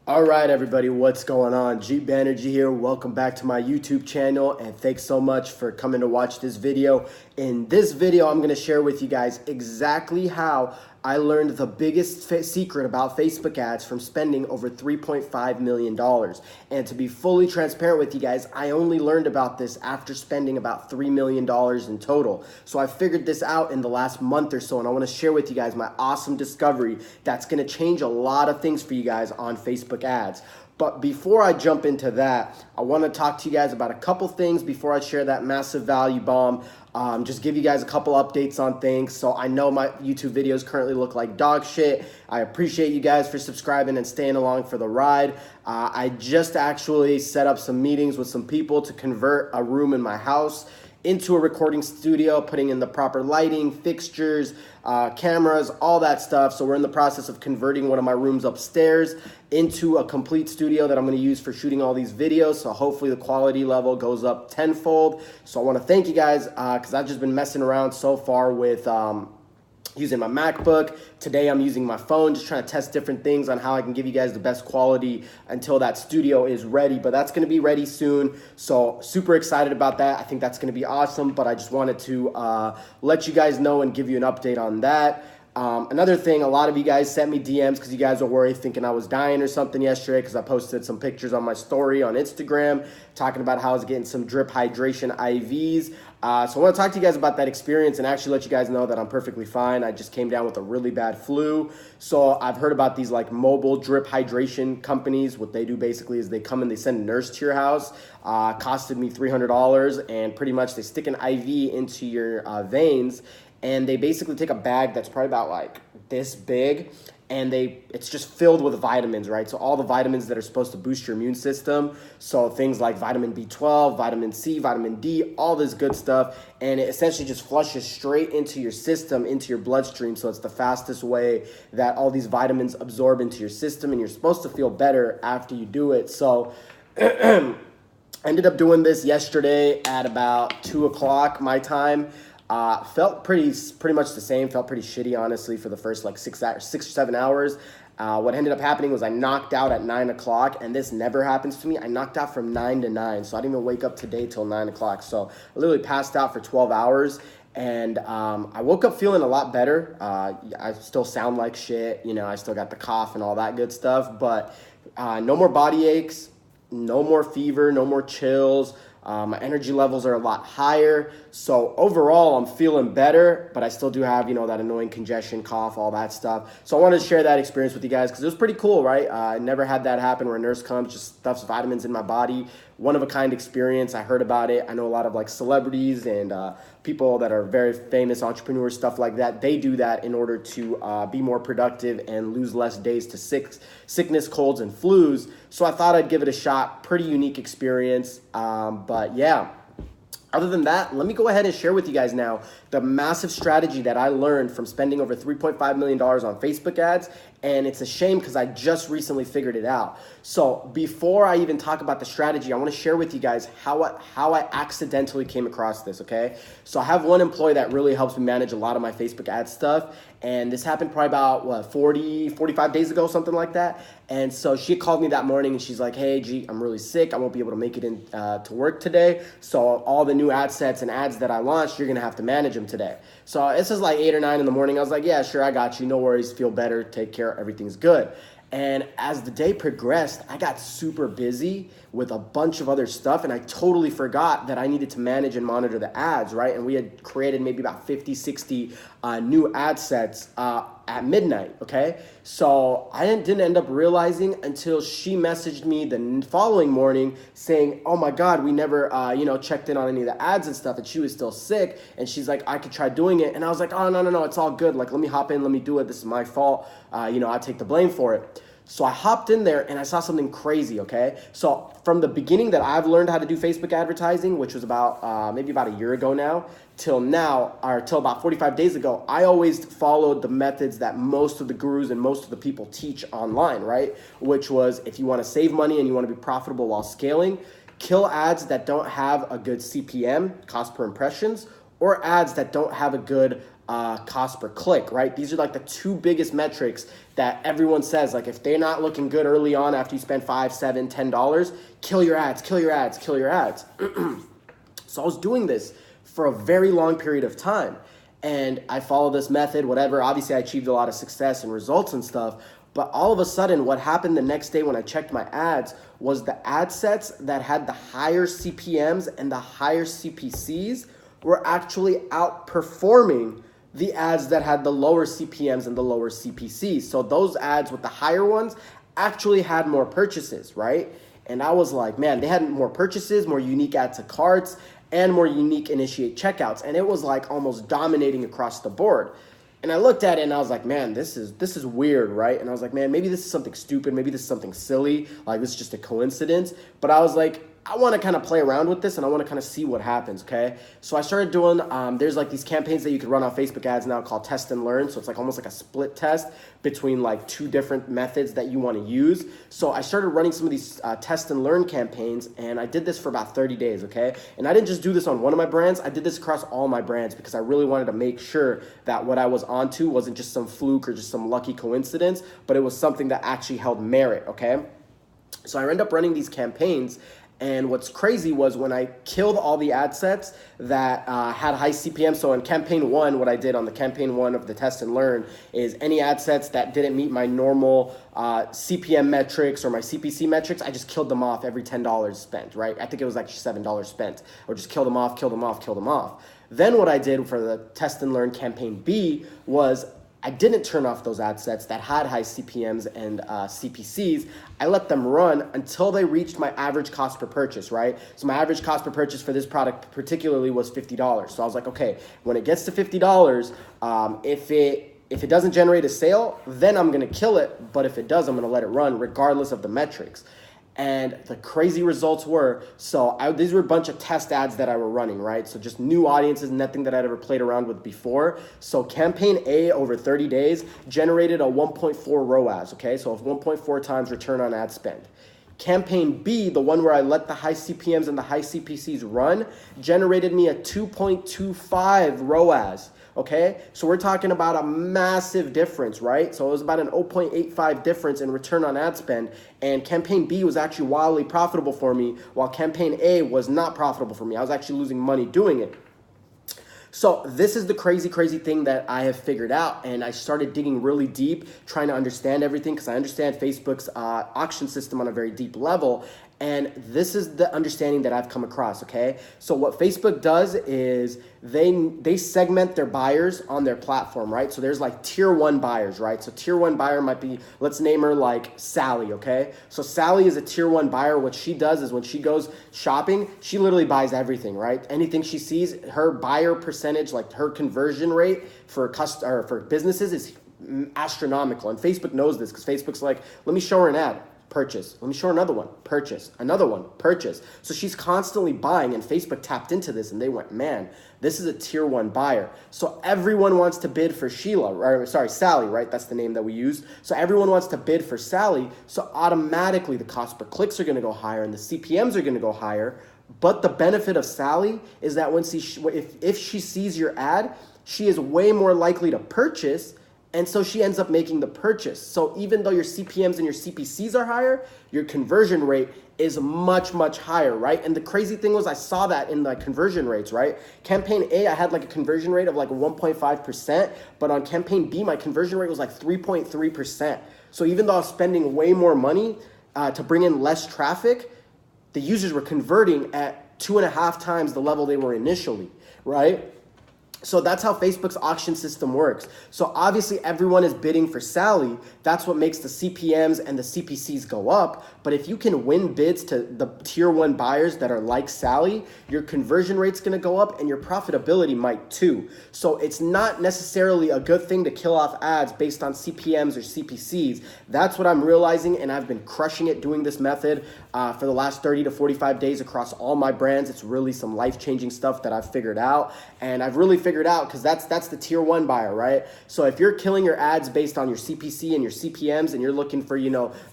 All right, everybody, what's going on? Jeep Banerjee here. Welcome back to my YouTube channel, and thanks so much for coming to watch this video. In this video, I'm going to share with you guys exactly how I learned the biggest secret about Facebook ads from spending over $3.5 million. And to be fully transparent with you guys, I only learned about this after spending about $3 million in total. So I figured this out in the last month or so, and I want to share with you guys my awesome discovery that's going to change a lot of things for you guys on Facebook ads. But before I jump into that, I want to talk to you guys about a couple things before I share that massive value bomb. Just give you guys a couple updates on things. So I know my YouTube videos currently look like dog shit. I appreciate you guys for subscribing and staying along for the ride. I just actually set up some meetings with some people to convert a room in my house into a recording studio, putting in the proper lighting, fixtures, cameras, all that stuff. So we're in the process of converting one of my rooms upstairs into a complete studio that I'm going to use for shooting all these videos. So hopefully the quality level goes up tenfold. So I want to thank you guys because I've just been messing around so far with using my MacBook. Today I'm using my phone, just trying to test different things on how I can give you guys the best quality until that studio is ready. But that's going to be ready soon. So super excited about that. I think that's going to be awesome. But I just wanted to let you guys know and give you an update on that. Another thing, a lot of you guys sent me DMs because you guys were worried thinking I was dying or something yesterday because I posted some pictures on my story on Instagram talking about how I was getting some drip hydration IVs. So I want to talk to you guys about that experience and actually let you guys know that I'm perfectly fine. I just came down with a really bad flu. So I've heard about these like mobile drip hydration companies. What they do basically is they come and they send a nurse to your house. Costed me $300 and pretty much they stick an IV into your veins. And they basically take a bag that's probably about like this big and it's just filled with vitamins, right? So all the vitamins that are supposed to boost your immune system. So things like vitamin B12, vitamin C, vitamin D, all this good stuff. And it essentially just flushes straight into your system, into your bloodstream. So it's the fastest way that all these vitamins absorb into your system and you're supposed to feel better after you do it. So I ended up doing this yesterday at about 2 o'clock my time. Felt pretty much the same. Felt pretty shitty, honestly, for the first like 6 or 7 hours. What ended up happening was I knocked out at 9 o'clock, and this never happens to me. I knocked out from 9 to 9, so I didn't even wake up today till 9 o'clock. So I literally passed out for 12 hours, and I woke up feeling a lot better. I still sound like shit. You know, I still got the cough and all that good stuff, but no more body aches, no more fever, no more chills. My energy levels are a lot higher. So overall, I'm feeling better, but I still do have, that annoying congestion, cough, all that stuff. So I wanted to share that experience with you guys because it was pretty cool, right? I never had that happen where a nurse comes, just stuffs vitamins in my body. One of a kind experience. I heard about it. I know a lot of like celebrities and people that are very famous entrepreneurs, stuff like that. They do that in order to be more productive and lose less days to sickness, colds, and flus. So I thought I'd give it a shot. Pretty unique experience. But yeah. Other than that, let me go ahead and share with you guys now the massive strategy that I learned from spending over $3.5 million on Facebook ads. And it's a shame because I just recently figured it out. So before I even talk about the strategy, I want to share with you guys how I accidentally came across this, okay? So I have one employee that really helps me manage a lot of my Facebook ad stuff. And this happened probably about, 45 days ago, something like that. And so she called me that morning and she's like, hey, G, I'm really sick. I won't be able to make it in to work today. So all the new ad sets and ads that I launched, you're going to have to manage them today. So this is like 8 or 9 in the morning. I was like, yeah, sure, I got you. No worries. Feel better. Take care. Everything's good. And as the day progressed, I got super busy with a bunch of other stuff, and I totally forgot that I needed to manage and monitor the ads, right? And we had created maybe about 50, 60 new ad sets at midnight, okay? So I didn't end up realizing until she messaged me the following morning saying, oh my God, we never, checked in on any of the ads and stuff, and she was still sick, and she's like, I could try doing it. And I was like, oh, no, it's all good. Like, let me hop in, let me do it. This is my fault. I take the blame for it. So I hopped in there and I saw something crazy, okay? So from the beginning that I've learned how to do Facebook advertising, which was about maybe about a year ago now, till now, or till about 45 days ago, I always followed the methods that most of the gurus and most of the people teach online, right? Which was if you want to save money and you want to be profitable while scaling, kill ads that don't have a good CPM, cost per impressions, or ads that don't have a good cost per click, right? These are like the two biggest metrics that everyone says, like if they're not looking good early on after you spend $5, $7, $10, kill your ads, kill your ads, kill your ads. So I was doing this for a very long period of time, and I followed this method, whatever. Obviously, I achieved a lot of success and results and stuff, but all of a sudden, what happened the next day when I checked my ads was the ad sets that had the higher CPMs and the higher CPCs were actually outperforming the ads that had the lower CPMs and the lower CPCs. So those ads with the higher ones actually had more purchases, right? And I was like, man, they had more purchases, more unique add to carts, and more unique initiate checkouts. And it was like almost dominating across the board. And I looked at it and I was like, man, this is weird, right? And I was like, man, maybe this is something stupid. Maybe this is something silly. Like, this is just a coincidence. But I was like, I want to kind of play around with this and I want to kind of see what happens, okay? So I started doing, there's like these campaigns that you can run on Facebook ads now called test and learn. So it's like almost like a split test between like two different methods that you want to use. So I started running some of these test and learn campaigns, and I did this for about 30 days, okay? And I didn't just do this on one of my brands. I did this across all my brands because I really wanted to make sure that what I was onto wasn't just some fluke or just some lucky coincidence, but it was something that actually held merit, okay? So I ended up running these campaigns. And what's crazy was when I killed all the ad sets that had high CPM. So in campaign one, what I did on the campaign one of the test and learn is any ad sets that didn't meet my normal CPM metrics or my CPC metrics, I just killed them off every $10 spent, right? I think it was like $7 spent, or just kill them off, kill them off, kill them off. Then what I did for the test and learn campaign B was I didn't turn off those ad sets that had high CPMs and CPCs. I let them run until they reached my average cost per purchase, right? So my average cost per purchase for this product particularly was $50. So I was like, okay, when it gets to $50, if it doesn't generate a sale, then I'm gonna kill it. But if it does, I'm gonna let it run regardless of the metrics. And the crazy results were, these were a bunch of test ads that I were running, right? So just new audiences, nothing that I'd ever played around with before. So campaign A over 30 days generated a 1.4 ROAS, okay? So 1.4 times return on ad spend. Campaign B, the one where I let the high CPMs and the high CPCs run, generated me a 2.25 ROAS. Okay, so we're talking about a massive difference, right? So it was about an 0.85 difference in return on ad spend, and campaign B was actually wildly profitable for me, while campaign A was not profitable for me. I was actually losing money doing it. So this is the crazy thing that I have figured out, and I started digging really deep, trying to understand everything because I understand Facebook's auction system on a very deep level. And this is the understanding that I've come across, okay? So what Facebook does is they segment their buyers on their platform, right? So there's like tier 1 buyers, right? So tier 1 buyer might be, let's name her like Sally, okay? So Sally is a tier 1 buyer. What she does is when she goes shopping, she literally buys everything, right? Anything she sees, her buyer percentage, like her conversion rate for businesses is astronomical. And Facebook knows this because Facebook's like, let me show her an ad. Purchase. Let me show her another one. Purchase. Another one. Purchase. So she's constantly buying, and Facebook tapped into this and they went, man, this is a tier 1 buyer. So everyone wants to bid for Sally, right? That's the name that we use. So everyone wants to bid for Sally. So automatically the cost per clicks are going to go higher and the CPMs are going to go higher. But the benefit of Sally is that if she sees your ad, she is way more likely to purchase. And so she ends up making the purchase. So even though your CPMs and your CPCs are higher, your conversion rate is much, much higher, right? And the crazy thing was I saw that in the conversion rates, right? Campaign A, I had like a conversion rate of like 1.5%, but on campaign B, my conversion rate was like 3.3%. So even though I was spending way more money to bring in less traffic, the users were converting at 2.5 times the level they were initially, right? So that's how Facebook's auction system works. So obviously everyone is bidding for Sally. That's what makes the CPMs and the CPCs go up. But if you can win bids to the tier 1 buyers that are like Sally, your conversion rate's gonna go up and your profitability might too. So it's not necessarily a good thing to kill off ads based on CPMs or CPCs. That's what I'm realizing, and I've been crushing it doing this method for the last 30 to 45 days across all my brands. It's really some life-changing stuff that I've figured out, and I've really figured figured out, because that's the tier 1 buyer, right? So if you're killing your ads based on your CPC and your CPMs, and you're looking for,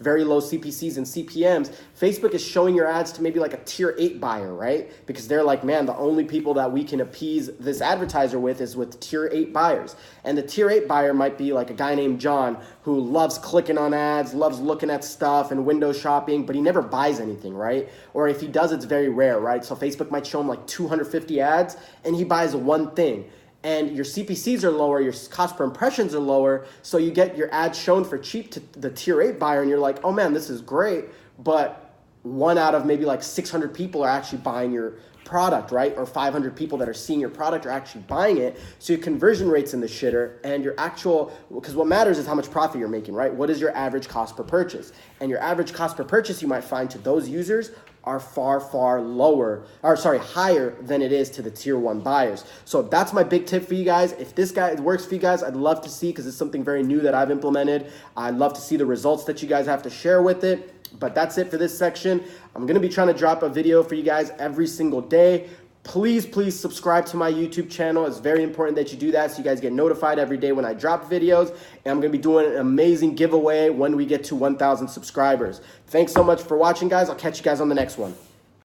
very low CPCs and CPMs, Facebook is showing your ads to maybe like a tier 8 buyer, right? Because they're like, man, the only people that we can appease this advertiser with is with tier 8 buyers. And the tier 8 buyer might be like a guy named John who loves clicking on ads, loves looking at stuff and window shopping, but he never buys anything, right? Or if he does, it's very rare, right? So Facebook might show him like 250 ads and he buys one thing. And your CPCs are lower, your cost per impressions are lower, so you get your ads shown for cheap to the tier 8 buyer, and you're like, oh man, this is great, but 1 out of maybe like 600 people are actually buying your product, right? Or 500 people that are seeing your product are actually buying it. So your conversion rate's in the shitter, and your because what matters is how much profit you're making, right? What is your average cost per purchase? And your average cost per purchase, you might find, to those users are far, far higher than it is to the tier 1 buyers. So that's my big tip for you guys. If this guy works for you guys, I'd love to see, because it's something very new that I've implemented. I'd love to see the results that you guys have to share with it. But that's it for this section. I'm going to be trying to drop a video for you guys every single day. Please subscribe to my YouTube channel. It's very important that you do that so you guys get notified every day when I drop videos. And I'm going to be doing an amazing giveaway when we get to 1,000 subscribers. Thanks so much for watching, guys. I'll catch you guys on the next one.